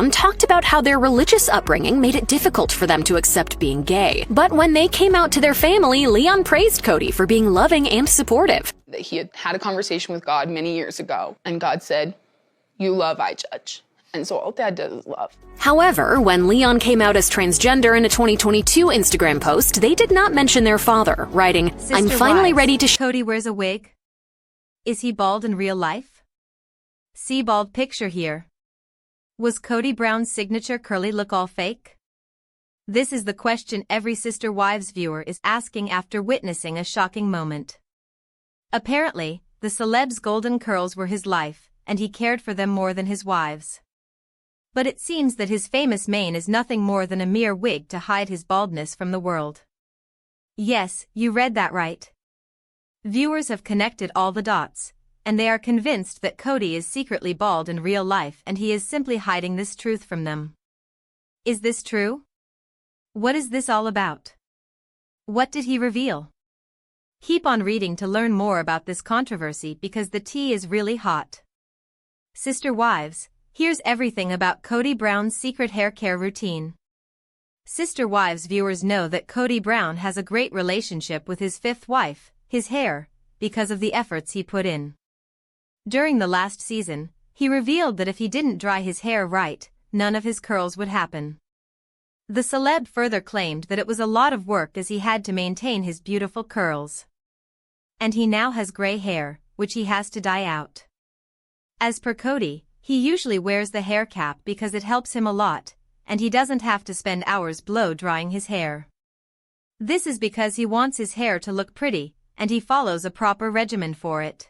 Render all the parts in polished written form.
Brown talked about how their religious upbringing made it difficult for them to accept being gay. But when they came out to their family, Leon praised Kody for being loving and supportive. He had had a conversation with God many years ago, and God said, "You love, I judge." And so all Dad does is love. However, when Leon came out as transgender in a 2022 Instagram post, they did not mention their father, writing, "I'm finally ready to Kody wears a wig. Is he bald in real life? See bald picture here. Was Kody Brown's signature curly look all fake? This is the question every Sister Wives viewer is asking after witnessing a shocking moment. Apparently, the celeb's golden curls were his life, and he cared for them more than his wives. But it seems that his famous mane is nothing more than a mere wig to hide his baldness from the world. Yes, you read that right. Viewers have connected all the dots, and they are convinced that Kody is secretly bald in real life and he is simply hiding this truth from them. Is this true? What is this all about? What did he reveal? Keep on reading to learn more about this controversy because the tea is really hot. Sister Wives, here's everything about Kody Brown's secret hair care routine. Sister Wives viewers know that Kody Brown has a great relationship with his fifth wife, his hair, because of the efforts he put in. During the last season, he revealed that if he didn't dry his hair right, none of his curls would happen. The celeb further claimed that it was a lot of work as he had to maintain his beautiful curls. And he now has gray hair, which he has to dye out. As per Kody, he usually wears the hair cap because it helps him a lot, and he doesn't have to spend hours blow-drying his hair. This is because he wants his hair to look pretty, and he follows a proper regimen for it.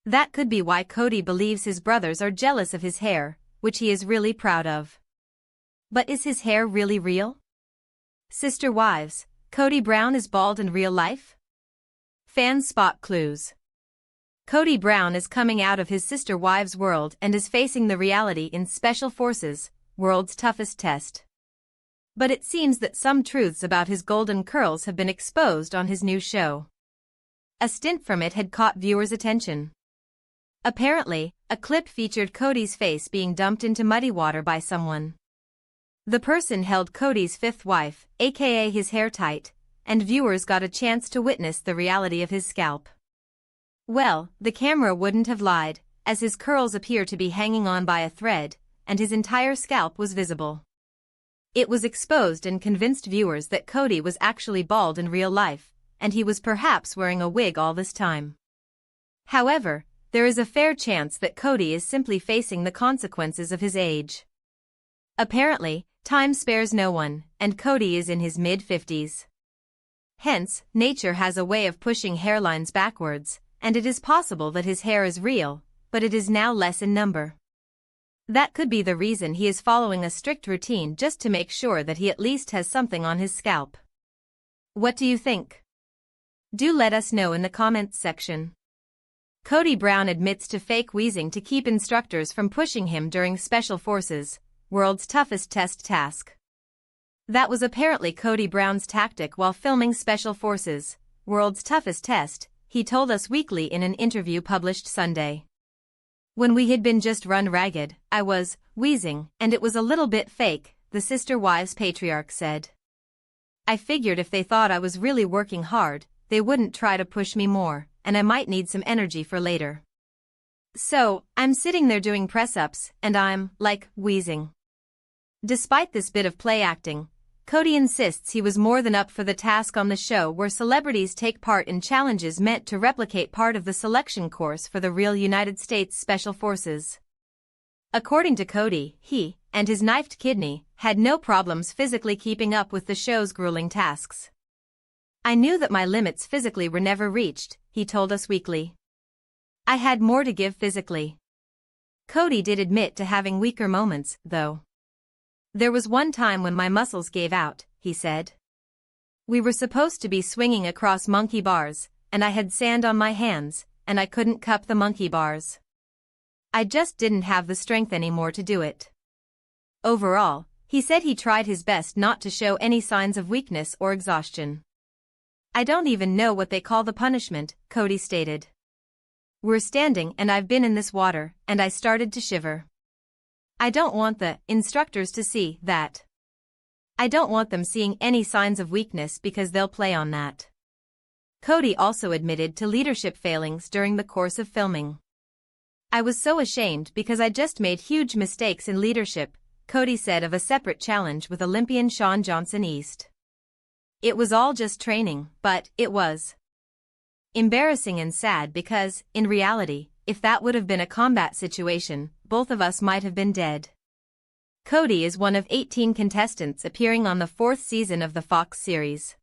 That could be why Kody believes his brothers are jealous of his hair, which he is really proud of. But is his hair really real? Sister Wives, Kody Brown is bald in real life? Fans spot clues. Kody Brown is coming out of his Sister Wives world and is facing the reality in Special Forces, World's Toughest Test. But it seems that some truths about his golden curls have been exposed on his new show. A stint from it had caught viewers' attention. Apparently, a clip featured Kody's face being dumped into muddy water by someone. The person held Kody's fifth wife, aka his hair tight, and viewers got a chance to witness the reality of his scalp. Well, the camera wouldn't have lied, as his curls appear to be hanging on by a thread, and his entire scalp was visible. It was exposed and convinced viewers that Kody was actually bald in real life, and he was perhaps wearing a wig all this time. However, there is a fair chance that Kody is simply facing the consequences of his age. Apparently, time spares no one, and Kody is in his mid-50s. Hence, nature has a way of pushing hairlines backwards, and it is possible that his hair is real, but it is now less in number. That could be the reason he is following a strict routine just to make sure that he at least has something on his scalp. What do you think? Do let us know in the comments section. Kody Brown admits to fake wheezing to keep instructors from pushing him during Special Forces, World's Toughest Test task. That was apparently Kody Brown's tactic while filming Special Forces, World's Toughest Test, he told Us Weekly in an interview published Sunday. When we had been just run ragged, I was wheezing, and it was a little bit fake, the Sister Wives patriarch said. I figured if they thought I was really working hard, they wouldn't try to push me more, and I might need some energy for later. So, I'm sitting there doing press-ups, and I'm, like, wheezing. Despite this bit of play acting, Kody insists he was more than up for the task on the show where celebrities take part in challenges meant to replicate part of the selection course for the real United States Special Forces. According to Kody, he, and his knifed kidney, had no problems physically keeping up with the show's grueling tasks. I knew that my limits physically were never reached, he told Us Weekly. I had more to give physically. Kody did admit to having weaker moments, though. There was one time when my muscles gave out, he said. We were supposed to be swinging across monkey bars, and I had sand on my hands, and I couldn't cup the monkey bars. I just didn't have the strength anymore to do it. Overall, he said he tried his best not to show any signs of weakness or exhaustion. I don't even know what they call the punishment, Kody stated. We're standing and I've been in this water, and I started to shiver. I don't want the instructors to see that. I don't want them seeing any signs of weakness because they'll play on that. Kody also admitted to leadership failings during the course of filming. I was so ashamed because I just made huge mistakes in leadership, Kody said of a separate challenge with Olympian Shawn Johnson East. It was all just training, but it was embarrassing and sad because, in reality, if that would have been a combat situation, both of us might have been dead. Kody is one of 18 contestants appearing on the 4th season of the Fox series.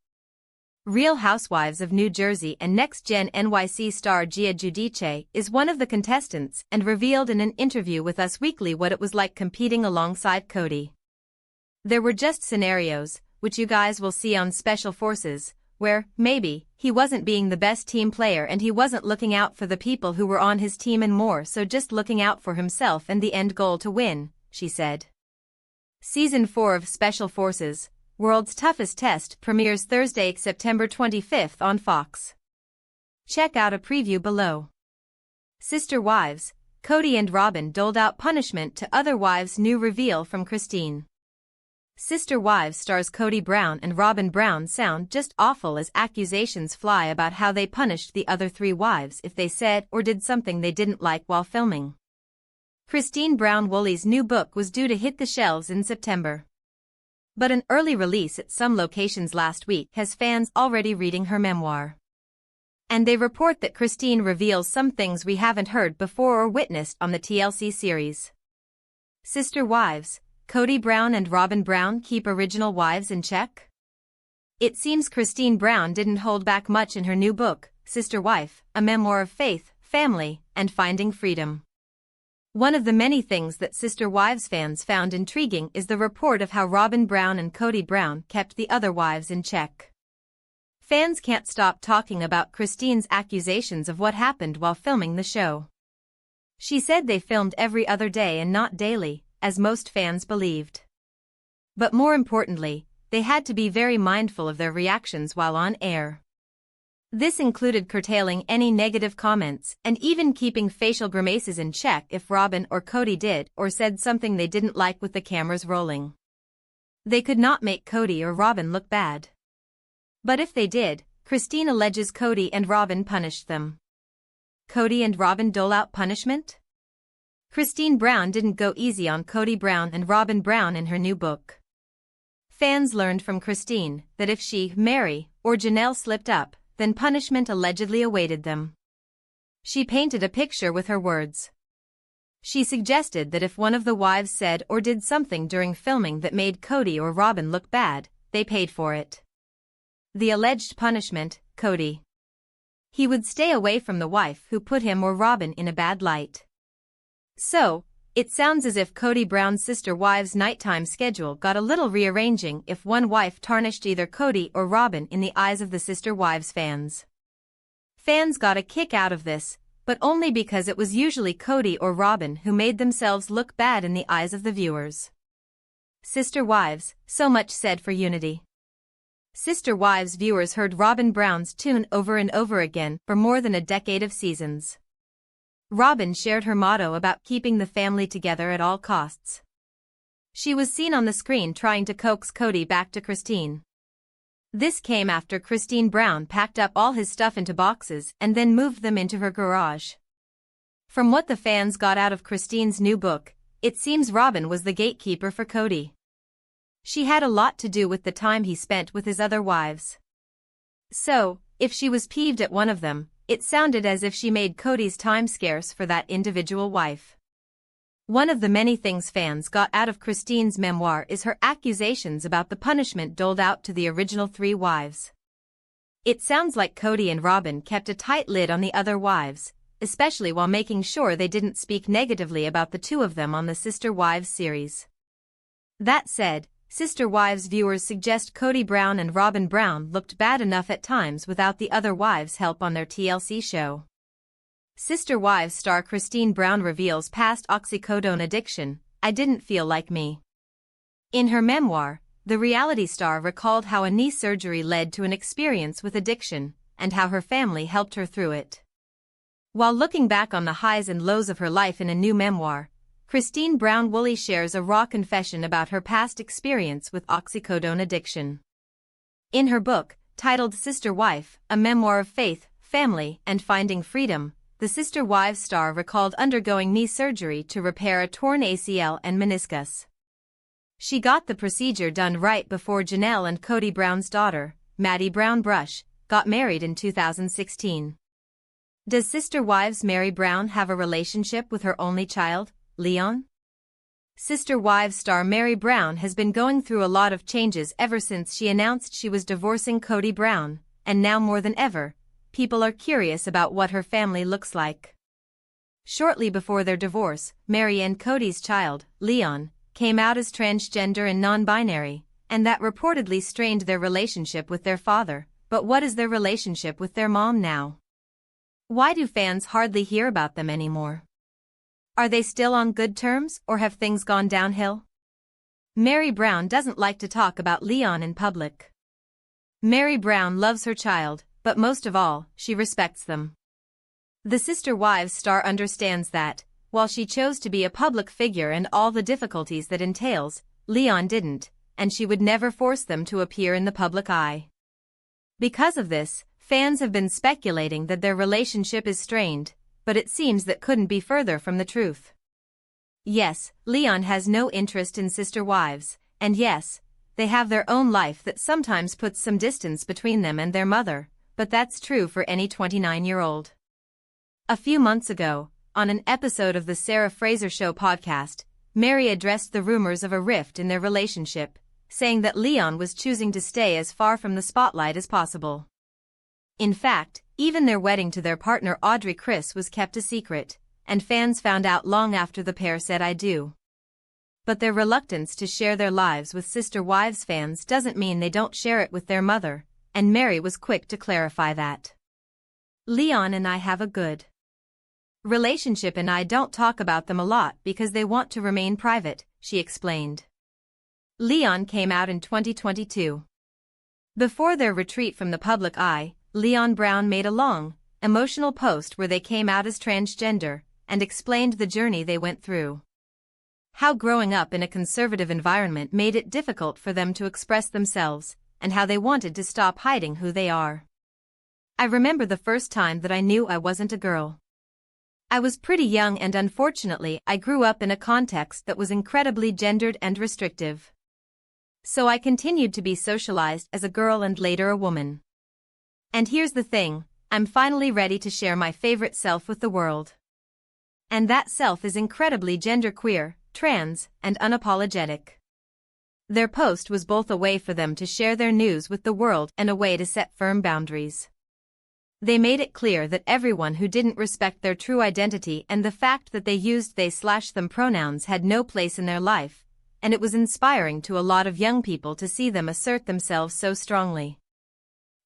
Real Housewives of New Jersey and Next Gen NYC star Gia Giudice is one of the contestants and revealed in an interview with Us Weekly what it was like competing alongside Kody. There were just scenarios, which you guys will see on Special Forces, where, maybe, he wasn't being the best team player and he wasn't looking out for the people who were on his team and more so just looking out for himself and the end goal to win, she said. Season 4 of Special Forces, World's Toughest Test premieres Thursday, September 25th on Fox. Check out a preview below. Sister Wives, Kody and Robyn doled out punishment to other wives. New reveal from Christine. Sister Wives stars Kody Brown and Robyn Brown sound just awful as accusations fly about how they punished the other 3 wives if they said or did something they didn't like while filming. Christine Brown Woolley's new book was due to hit the shelves in September. But an early release at some locations last week has fans already reading her memoir. And they report that Christine reveals some things we haven't heard before or witnessed on the TLC series. Sister Wives, Kody Brown and Robyn Brown keep original wives in check? It seems Christine Brown didn't hold back much in her new book, Sister Wife, a memoir of faith, family, and finding freedom. One of the many things that Sister Wives fans found intriguing is the report of how Robyn Brown and Kody Brown kept the other wives in check. Fans can't stop talking about Christine's accusations of what happened while filming the show. She said they filmed every other day and not daily, as most fans believed. But more importantly, they had to be very mindful of their reactions while on air. This included curtailing any negative comments and even keeping facial grimaces in check if Robyn or Kody did or said something they didn't like with the cameras rolling. They could not make Kody or Robyn look bad. But if they did, Christine alleges Kody and Robyn punished them. Kody and Robyn dole out punishment? Christine Brown didn't go easy on Kody Brown and Robyn Brown in her new book. Fans learned from Christine that if she, Mary, or Janelle slipped up, then punishment allegedly awaited them. She painted a picture with her words. She suggested that if one of the wives said or did something during filming that made Kody or Robyn look bad, they paid for it. The alleged punishment, Kody. He would stay away from the wife who put him or Robyn in a bad light. So, it sounds as if Kody Brown's Sister Wives' nighttime schedule got a little rearranging if one wife tarnished either Kody or Robyn in the eyes of the Sister Wives fans. Fans got a kick out of this, but only because it was usually Kody or Robyn who made themselves look bad in the eyes of the viewers. Sister Wives, so much said for unity. Sister Wives viewers heard Robyn Brown's tune over and over again for more than a decade of seasons. Robyn shared her motto about keeping the family together at all costs. She was seen on the screen trying to coax Kody back to Christine. This came after Christine Brown packed up all his stuff into boxes and then moved them into her garage. From what the fans got out of Christine's new book, it seems Robyn was the gatekeeper for Kody. She had a lot to do with the time he spent with his other wives. So, if she was peeved at one of them, it sounded as if she made Kody's time scarce for that individual wife. One of the many things fans got out of Christine's memoir is her accusations about the punishment doled out to the original 3 wives. It sounds like Kody and Robyn kept a tight lid on the other wives, especially while making sure they didn't speak negatively about the 2 of them on the Sister Wives series. That said, Sister Wives viewers suggest Kody Brown and Robyn Brown looked bad enough at times without the other wives' help on their TLC show. Sister Wives star Christine Brown reveals past oxycodone addiction, "I didn't feel like me." In her memoir, the reality star recalled how a knee surgery led to an experience with addiction, and how her family helped her through it. While looking back on the highs and lows of her life in a new memoir, Christine Brown Woolley shares a raw confession about her past experience with oxycodone addiction. In her book, titled Sister Wife, a memoir of faith, family, and finding freedom, the Sister Wives star recalled undergoing knee surgery to repair a torn ACL and meniscus. She got the procedure done right before Janelle and Kody Brown's daughter, Maddie Brown Brush, got married in 2016. Does Sister Wives Mary Brown have a relationship with her only child, Leon? Sister Wives star Mary Brown has been going through a lot of changes ever since she announced she was divorcing Kody Brown, and now more than ever, people are curious about what her family looks like. Shortly before their divorce, Mary and Kody's child, Leon, came out as transgender and non-binary, and that reportedly strained their relationship with their father. But what is their relationship with their mom now? Why do fans hardly hear about them anymore? Are they still on good terms, or have things gone downhill? Mary Brown doesn't like to talk about Leon in public. Mary Brown loves her child, but most of all, she respects them. The Sister Wives star understands that, while she chose to be a public figure and all the difficulties that entails, Leon didn't, and she would never force them to appear in the public eye. Because of this, fans have been speculating that their relationship is strained, but it seems that couldn't be further from the truth. Yes, Leon has no interest in Sister Wives, and yes, they have their own life that sometimes puts some distance between them and their mother, but that's true for any 29-year-old. A few months ago, on an episode of the Sarah Fraser Show podcast, Mary addressed the rumors of a rift in their relationship, saying that Leon was choosing to stay as far from the spotlight as possible. In fact, even their wedding to their partner Audrey Chris was kept a secret, and fans found out long after the pair said "I do." But their reluctance to share their lives with Sister Wives fans doesn't mean they don't share it with their mother, and Mary was quick to clarify that. Leon and I have a good relationship and I don't talk about them a lot because they want to remain private, she explained. Leon came out in 2022. Before their retreat from the public eye, Leon Brown made a long, emotional post where they came out as transgender and explained the journey they went through. How growing up in a conservative environment made it difficult for them to express themselves, and how they wanted to stop hiding who they are. I remember the first time that I knew I wasn't a girl. I was pretty young and unfortunately I grew up in a context that was incredibly gendered and restrictive. So I continued to be socialized as a girl and later a woman. And here's the thing, I'm finally ready to share my favorite self with the world. And that self is incredibly genderqueer, trans, and unapologetic. Their post was both a way for them to share their news with the world and a way to set firm boundaries. They made it clear that everyone who didn't respect their true identity and the fact that they used they/them pronouns had no place in their life, and it was inspiring to a lot of young people to see them assert themselves so strongly.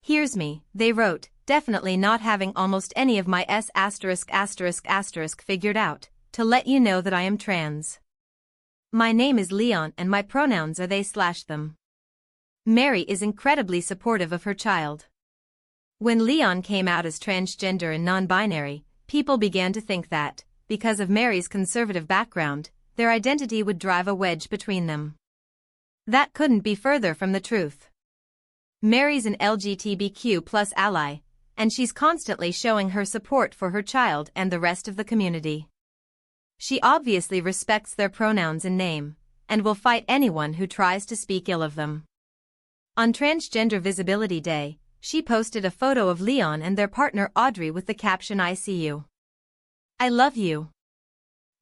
Here's me, they wrote, definitely not having almost any of my S*** figured out, to let you know that I am trans. My name is Leon and my pronouns are they/them. Mary is incredibly supportive of her child. When Leon came out as transgender and non-binary, people began to think that, because of Mary's conservative background, their identity would drive a wedge between them. That couldn't be further from the truth. Mary's an LGBTQ+ ally, and she's constantly showing her support for her child and the rest of the community. She obviously respects their pronouns and name, and will fight anyone who tries to speak ill of them. On Transgender Visibility Day, she posted a photo of Leon and their partner Audrey with the caption "I see you. I love you.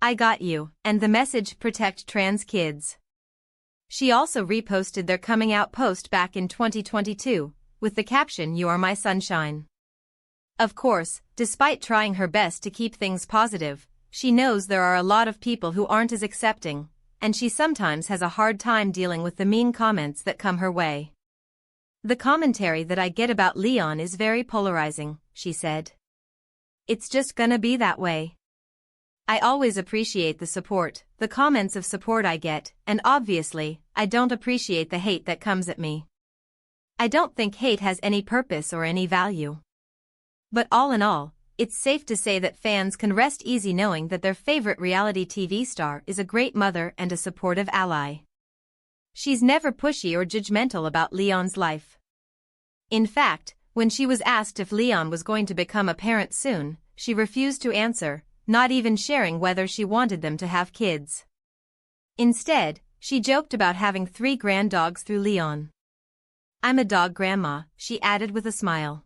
I got you," and the message "Protect trans kids." She also reposted their coming out post back in 2022, with the caption "You are my sunshine." Of course, despite trying her best to keep things positive, she knows there are a lot of people who aren't as accepting, and she sometimes has a hard time dealing with the mean comments that come her way. "The commentary that I get about Leon is very polarizing," she said. "It's just gonna be that way. I always appreciate the support, the comments of support I get, and obviously, I don't appreciate the hate that comes at me. I don't think hate has any purpose or any value. But all in all, it's safe to say that fans can rest easy knowing that their favorite reality TV star is a great mother and a supportive ally. She's never pushy or judgmental about Leon's life. In fact, when she was asked if Leon was going to become a parent soon, she refused to answer, not even sharing whether she wanted them to have kids. Instead, she joked about having 3 grand dogs through Leon. "I'm a dog grandma," she added with a smile.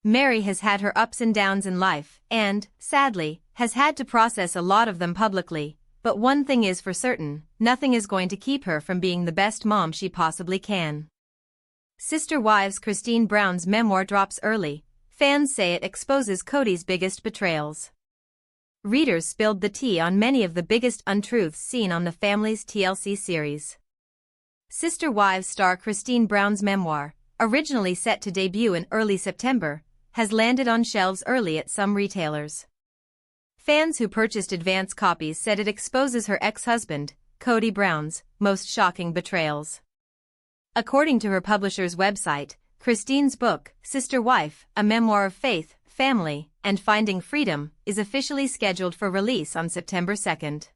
Mary has had her ups and downs in life and, sadly, has had to process a lot of them publicly, but one thing is for certain, nothing is going to keep her from being the best mom she possibly can. Sister Wives Kody Brown's memoir drops early. Fans say it exposes Kody's biggest betrayals. Readers spilled the tea on many of the biggest untruths seen on the family's TLC series. Sister Wives star Kody Brown's memoir, originally set to debut in early September, has landed on shelves early at some retailers. Fans who purchased advance copies said it exposes her ex-husband, Kody Brown's, most shocking betrayals. According to her publisher's website, Kody's book, Sister Wife, A Memoir of Faith, Family, and Finding Freedom, is officially scheduled for release on September 2nd.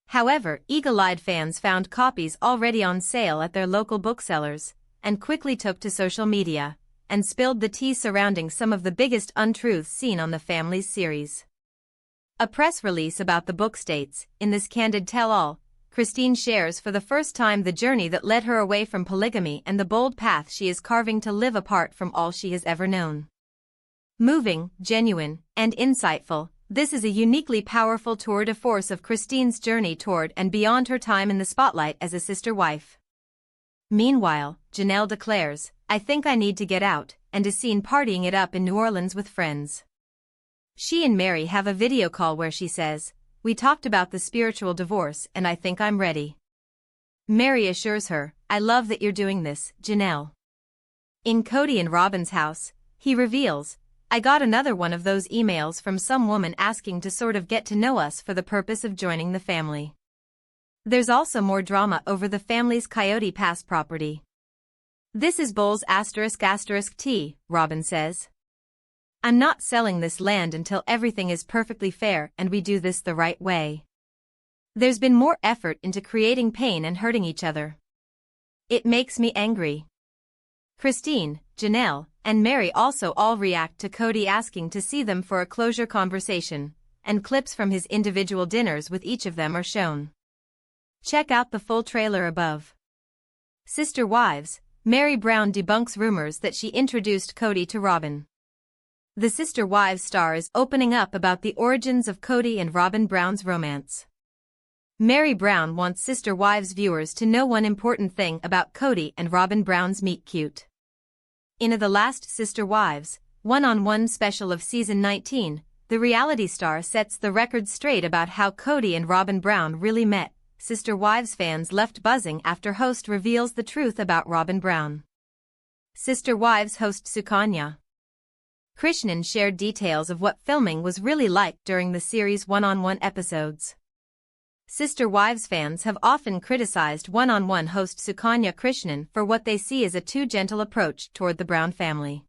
However, eagle-eyed fans found copies already on sale at their local booksellers, and quickly took to social media, and spilled the tea surrounding some of the biggest untruths seen on the family's series. A press release about the book states, "In this candid tell-all, Kody shares for the first time the journey that led her away from polygamy and the bold path she is carving to live apart from all she has ever known. Moving, genuine, and insightful, this is a uniquely powerful tour de force of Kody's journey toward and beyond her time in the spotlight as a sister wife." Meanwhile, Janelle declares, "I think I need to get out," and is seen partying it up in New Orleans with friends. She and Mary have a video call where she says, "We talked about the spiritual divorce and I think I'm ready." Mary assures her, "I love that you're doing this, Janelle." In Kody and Robyn's house, he reveals, "I got another one of those emails from some woman asking to sort of get to know us for the purpose of joining the family." There's also more drama over the family's Coyote Pass property. "This is Bulls *** T, Robyn says. "I'm not selling this land until everything is perfectly fair and we do this the right way. There's been more effort into creating pain and hurting each other. It makes me angry." Kody, Janelle, and Mary also all react to Kody asking to see them for a closure conversation, and clips from his individual dinners with each of them are shown. Check out the full trailer above. Sister Wives, Mary Brown debunks rumors that she introduced Kody to Robyn. The Sister Wives star is opening up about the origins of Kody and Robyn Brown's romance. Mary Brown wants Sister Wives viewers to know one important thing about Kody and Robyn Brown's meet-cute. In The Last Sister Wives, one-on-one special of season 19, the reality star sets the record straight about how Kody and Robyn Brown really met. Sister Wives fans left buzzing after host reveals the truth about Robyn Brown. Sister Wives host Sukanya Krishnan shared details of what filming was really like during the series' one-on-one episodes. Sister Wives fans have often criticized one-on-one host Sukanya Krishnan for what they see as a too gentle approach toward the Brown family.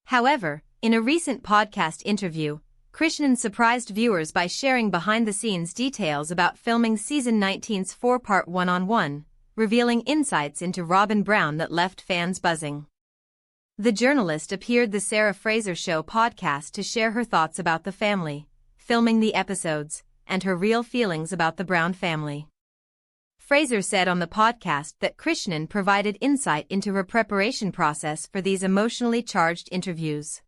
However, in a recent podcast interview, Krishnan surprised viewers by sharing behind-the-scenes details about filming season 19's 4-part one-on-one, revealing insights into Robyn Brown that left fans buzzing. The journalist appeared the Sarah Fraser Show podcast to share her thoughts about the family, filming the episodes, and her real feelings about the Brown family. Fraser said on the podcast that Krishnan provided insight into her preparation process for these emotionally charged interviews.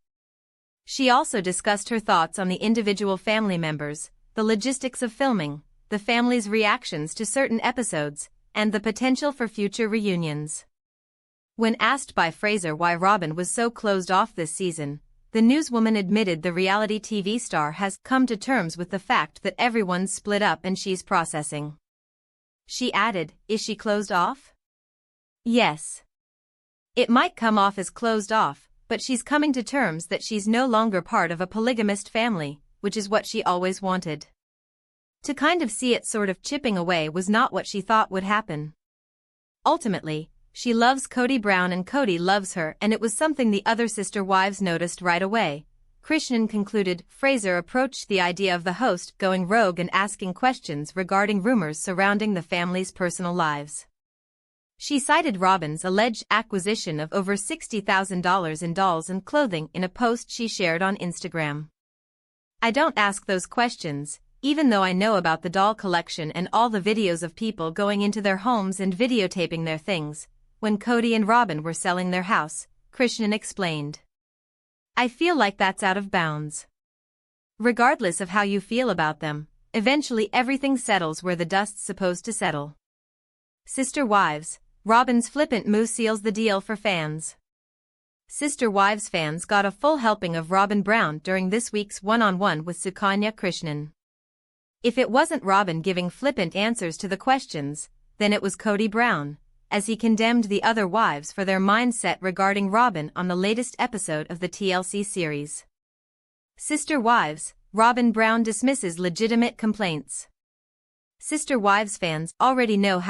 She also discussed her thoughts on the individual family members, the logistics of filming, the family's reactions to certain episodes, and the potential for future reunions. When asked by Fraser why Robyn was so closed off this season, the newswoman admitted the reality TV star has come to terms with the fact that everyone's split up and she's processing. She added, "Is she closed off? Yes. It might come off as closed off, but she's coming to terms that she's no longer part of a polygamist family, which is what she always wanted. To kind of see it sort of chipping away was not what she thought would happen. Ultimately, she loves Kody Brown and Kody loves her, and it was something the other sister wives noticed right away. Krishnan concluded Fraser approached the idea of the host going rogue and asking questions regarding rumors surrounding the family's personal lives. She cited Robyn's alleged acquisition of over $60,000 in dolls and clothing in a post she shared on Instagram. "I don't ask those questions, even though I know about the doll collection and all the videos of people going into their homes and videotaping their things, when Kody and Robyn were selling their house," Krishnan explained. "I feel like that's out of bounds. Regardless of how you feel about them, eventually everything settles where the dust's supposed to settle." Sister Wives, Robyn's flippant move seals the deal for fans. Sister Wives fans got a full helping of Robyn Brown during this week's one-on-one with Sukanya Krishnan. If it wasn't Robyn giving flippant answers to the questions, then it was Kody Brown, as he condemned the other wives for their mindset regarding Robyn on the latest episode of the TLC series. Sister Wives, Robyn Brown dismisses legitimate complaints. Sister Wives fans already know how